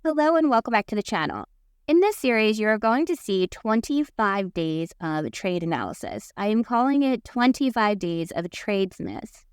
Hello and welcome back to the channel. In this series, you're going to see 25 days of trade analysis. I am calling it 25 days of Tradesmas.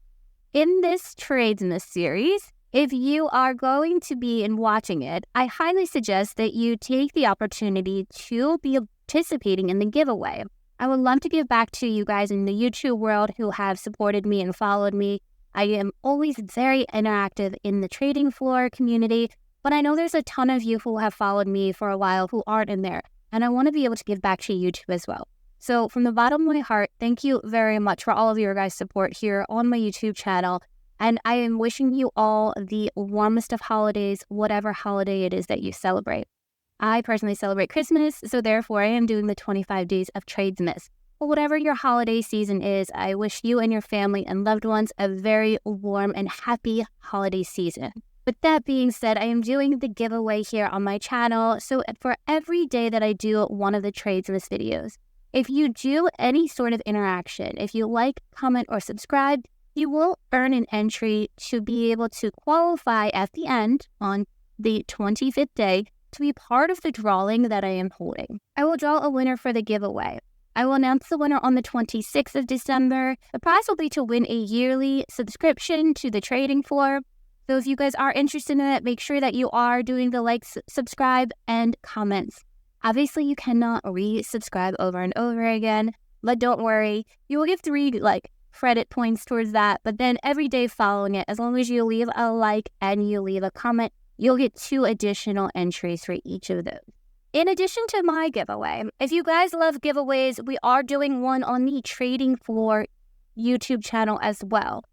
In this Tradesmas series, if you are going to be watching it, I highly suggest that you take the opportunity to be participating in the giveaway. I would love to give back to you guys in the YouTube world who have supported me and followed me. I am always very interactive in the trading floor community, but I know there's a ton of you who have followed me for a while who aren't in there, and I want to be able to give back to YouTube as well. So from the bottom of my heart, thank you very much for all of your guys' support here on my YouTube channel, and I am wishing you all the warmest of holidays, whatever holiday it is that you celebrate. I personally celebrate Christmas, so therefore I am doing the 25 days of Tradesmas. But whatever your holiday season is, I wish you and your family and loved ones a very warm and happy holiday season. With that being said, I am doing the giveaway here on my channel. So for every day that I do one of the Tradesmas videos, if you do any sort of interaction, if you like, comment, or subscribe, you will earn an entry to be able to qualify at the end on the 25th day to be part of the drawing that I am holding. I will draw a winner for the giveaway. I will announce the winner on the 26th of December. The prize will be to win a yearly subscription to the trading floor. So if you guys are interested in it, make sure that you are doing the likes, subscribe, and comments. Obviously, you cannot resubscribe over and over again, but don't worry. You will get 3 credit points towards that, but then every day following it, as long as you leave a like and you leave a comment, you'll get 2 additional entries for each of those. In addition to my giveaway, if you guys love giveaways, we are doing one on the Trading Floor YouTube channel as well.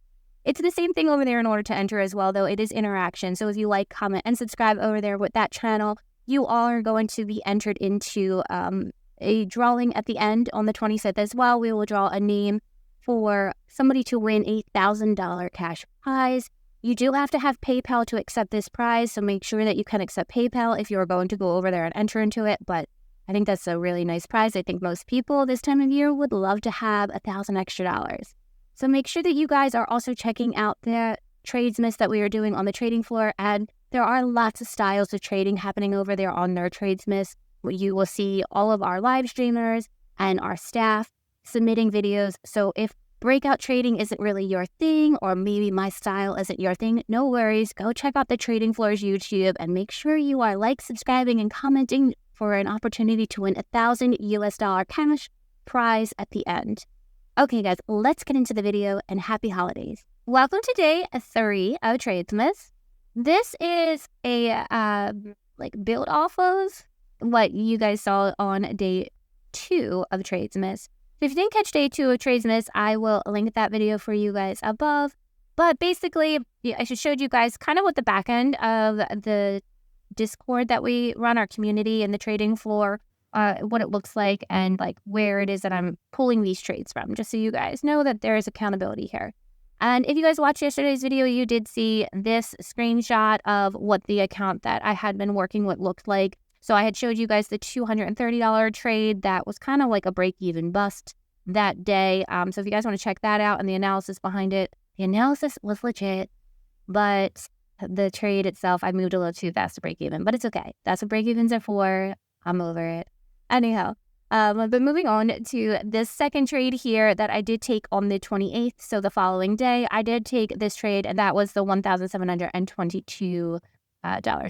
It's the same thing over there in order to enter as well, though it is interaction. So if you like, comment, and subscribe over there with that channel, you are going to be entered into a drawing at the end on the 25th as well. We will draw a name for somebody to win a $1,000 cash prize. You do have to have PayPal to accept this prize, so make sure that you can accept PayPal if you're going to go over there and enter into it. But I think that's a really nice prize. I think most people this time of year would love to have $1,000 extra. So make sure that you guys are also checking out the Tradesmas that we are doing on the trading floor. And there are lots of styles of trading happening over there on their Tradesmas. You will see all of our live streamers and our staff submitting videos. So if breakout trading isn't really your thing, or maybe my style isn't your thing, no worries. Go check out the Trading Floor's YouTube and make sure you are subscribing, and commenting for an opportunity to win $1,000 cash prize at the end. Okay, guys, let's get into the video, and happy holidays. Welcome to day 3 of Tradesmas. This is a build off of what you guys saw on day 2 of Tradesmas. So if you didn't catch day 2 of Tradesmas, I will link that video for you guys above. But basically, I just showed you guys kind of what the back end of the Discord that we run, our community and the trading floor, what it looks like, and where it is that I'm pulling these trades from, just so you guys know that there is accountability here. And if you guys watched yesterday's video, you did see this screenshot of what the account that I had been working with looked like. So I had showed you guys the $230 trade that was kind of like a break-even bust that day. So if you guys want to check that out and the analysis behind it, the analysis was legit, but the trade itself, I moved a little too fast to break even, but it's okay. That's what break-evens are for. I'm over it. Anyhow, but moving on to this second trade here that I did take on the 28th. So the following day, I did take this trade, and that was the $1,722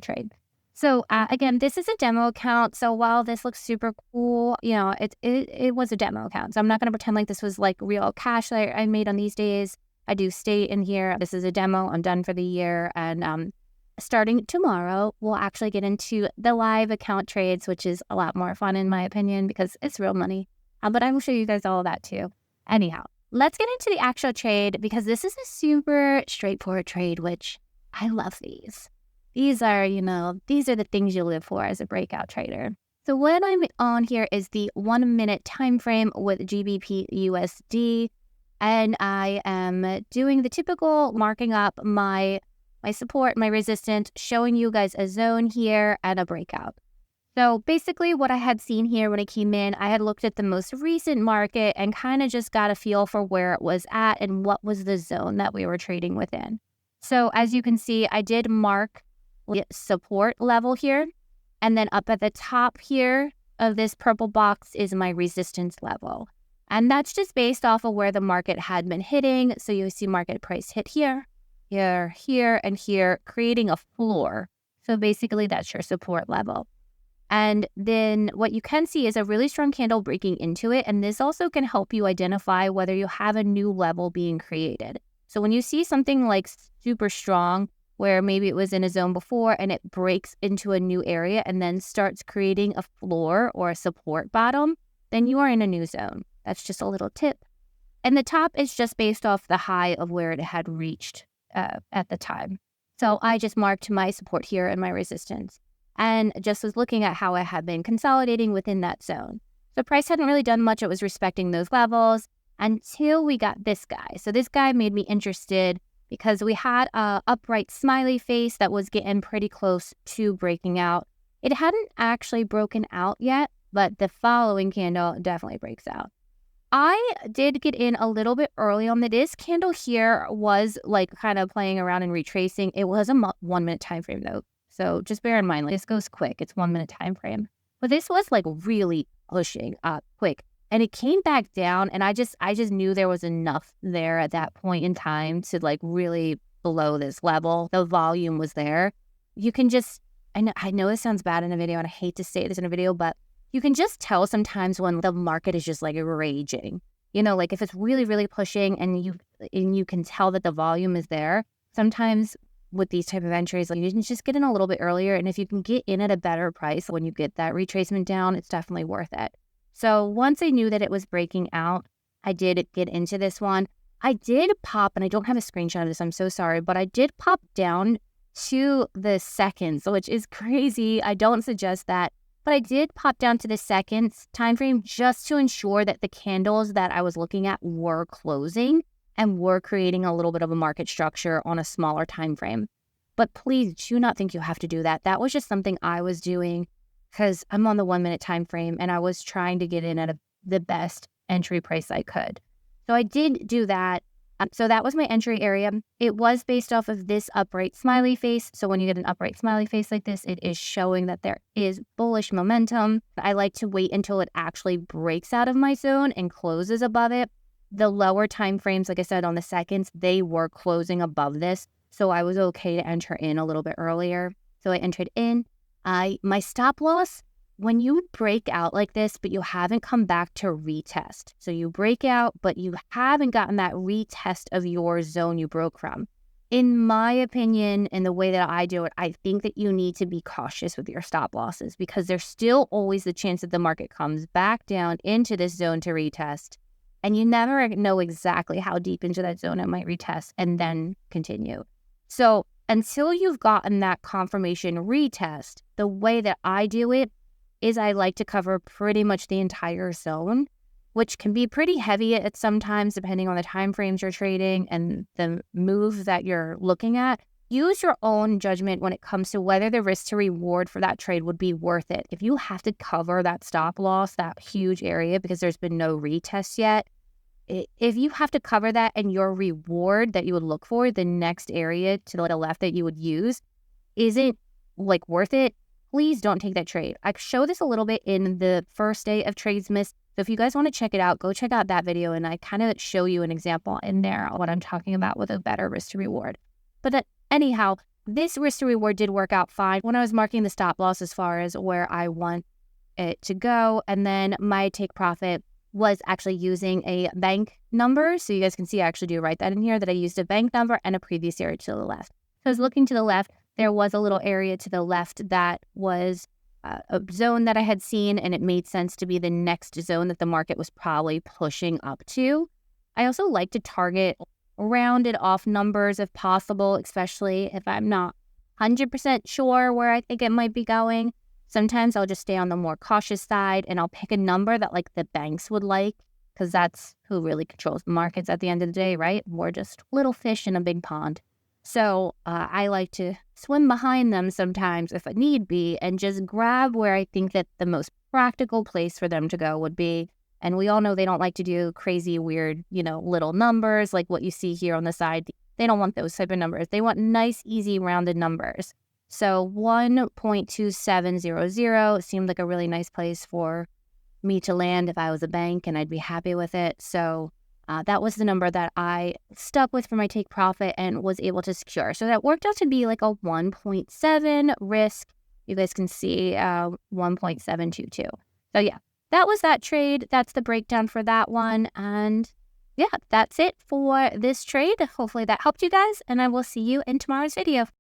trade. So again, this is a demo account. So while this looks super cool, it was a demo account. So I'm not going to pretend like this was real cash that I made on these days. I do state in here, this is a demo. I'm done for the year. And starting tomorrow, we'll actually get into the live account trades, which is a lot more fun in my opinion because it's real money. But I will show you guys all of that too. Anyhow, let's get into the actual trade because this is a super straightforward trade, which I love these. These are the things you live for as a breakout trader. So what I'm on here is the 1 minute time frame with GBPUSD, and I am doing the typical marking up my support, my resistance, showing you guys a zone here and a breakout. So basically what I had seen here when I came in, I had looked at the most recent market and kind of just got a feel for where it was at and what was the zone that we were trading within. So as you can see, I did mark support level here. And then up at the top here of this purple box is my resistance level. And that's just based off of where the market had been hitting. So you see market price hit here, here, here, and here, creating a floor. So basically that's your support level. And then what you can see is a really strong candle breaking into it. And this also can help you identify whether you have a new level being created. So when you see something like super strong, where maybe it was in a zone before and it breaks into a new area and then starts creating a floor or a support bottom, then you are in a new zone. That's just a little tip. And the top is just based off the high of where it had reached at the time. So I just marked my support here and my resistance, and just was looking at how I had been consolidating within that zone. The price hadn't really done much. It was respecting those levels until we got this guy. So this guy made me interested because we had a upright smiley face that was getting pretty close to breaking out. It hadn't actually broken out yet, but the following candle definitely breaks out. I did get in a little bit early on. This candle here was like kind of playing around and retracing. It was a 1 minute time frame though. So just bear in mind, like, this goes quick. It's 1 minute time frame. But this was like really pushing up quick. And it came back down, and I just knew there was enough there at that point in time to like really blow this level. The volume was there. You can just, I know this sounds bad in a video, and I hate to say this in a video, but you can just tell sometimes when the market is just like raging. You know, like if it's really, really pushing and you can tell that the volume is there. Sometimes with these type of entries, like, you can just get in a little bit earlier, and if you can get in at a better price when you get that retracement down, it's definitely worth it. So once I knew that it was breaking out, I did get into this one. I did pop, and I don't have a screenshot of this, I'm so sorry, but I did pop down to the seconds, which is crazy. I don't suggest that, but I did pop down to the seconds time frame just to ensure that the candles that I was looking at were closing and were creating a little bit of a market structure on a smaller time frame. But please do not think you have to do that. That was just something I was doing because I'm on the 1 minute time frame and I was trying to get in at the best entry price I could. So I did do that. So that was my entry area. It was based off of this upright smiley face. So when you get an upright smiley face like this, it is showing that there is bullish momentum. I like to wait until it actually breaks out of my zone and closes above it. The lower time frames, like I said, on the seconds, they were closing above this. So I was okay to enter in a little bit earlier. So I entered in. My stop loss, when you break out like this, but you haven't come back to retest. So you break out, but you haven't gotten that retest of your zone you broke from. In my opinion, and the way that I do it, I think that you need to be cautious with your stop losses because there's still always the chance that the market comes back down into this zone to retest. And you never know exactly how deep into that zone it might retest and then continue. So until you've gotten that confirmation retest, the way that I do it is I like to cover pretty much the entire zone, which can be pretty heavy at sometimes depending on the time frames you're trading and the move that you're looking at. Use your own judgment when it comes to whether the risk to reward for that trade would be worth it. If you have to cover that stop loss, that huge area, because there's been no retest yet, if you have to cover that and your reward that you would look for, the next area to the left that you would use, isn't like worth it, please don't take that trade. I show this a little bit in the first day of Tradesmas. So if you guys want to check it out, go check out that video and I kind of show you an example in there on what I'm talking about with a better risk to reward. But anyhow, this risk to reward did work out fine when I was marking the stop loss as far as where I want it to go. And then my take profit was actually using a bank number. So you guys can see I actually do write that in here, that I used a bank number and a previous area to the left. So I was looking to the left. There was a little area to the left that was a zone that I had seen, and it made sense to be the next zone that the market was probably pushing up to. I also like to target rounded off numbers if possible, especially if I'm not 100% sure where I think it might be going. Sometimes I'll just stay on the more cautious side and I'll pick a number that like the banks would like, because that's who really controls the markets at the end of the day, right? We're just little fish in a big pond. So I like to swim behind them sometimes if it need be and just grab where I think that the most practical place for them to go would be. And we all know they don't like to do crazy, weird, little numbers like what you see here on the side. They don't want those type of numbers. They want nice, easy, rounded numbers. So 1.2700 seemed like a really nice place for me to land if I was a bank, and I'd be happy with it. So that was the number that I stuck with for my take profit and was able to secure. So that worked out to be like a 1.7 risk. You guys can see 1.722. So yeah, that was that trade. That's the breakdown for that one. And yeah, that's it for this trade. Hopefully that helped you guys, and I will see you in tomorrow's video.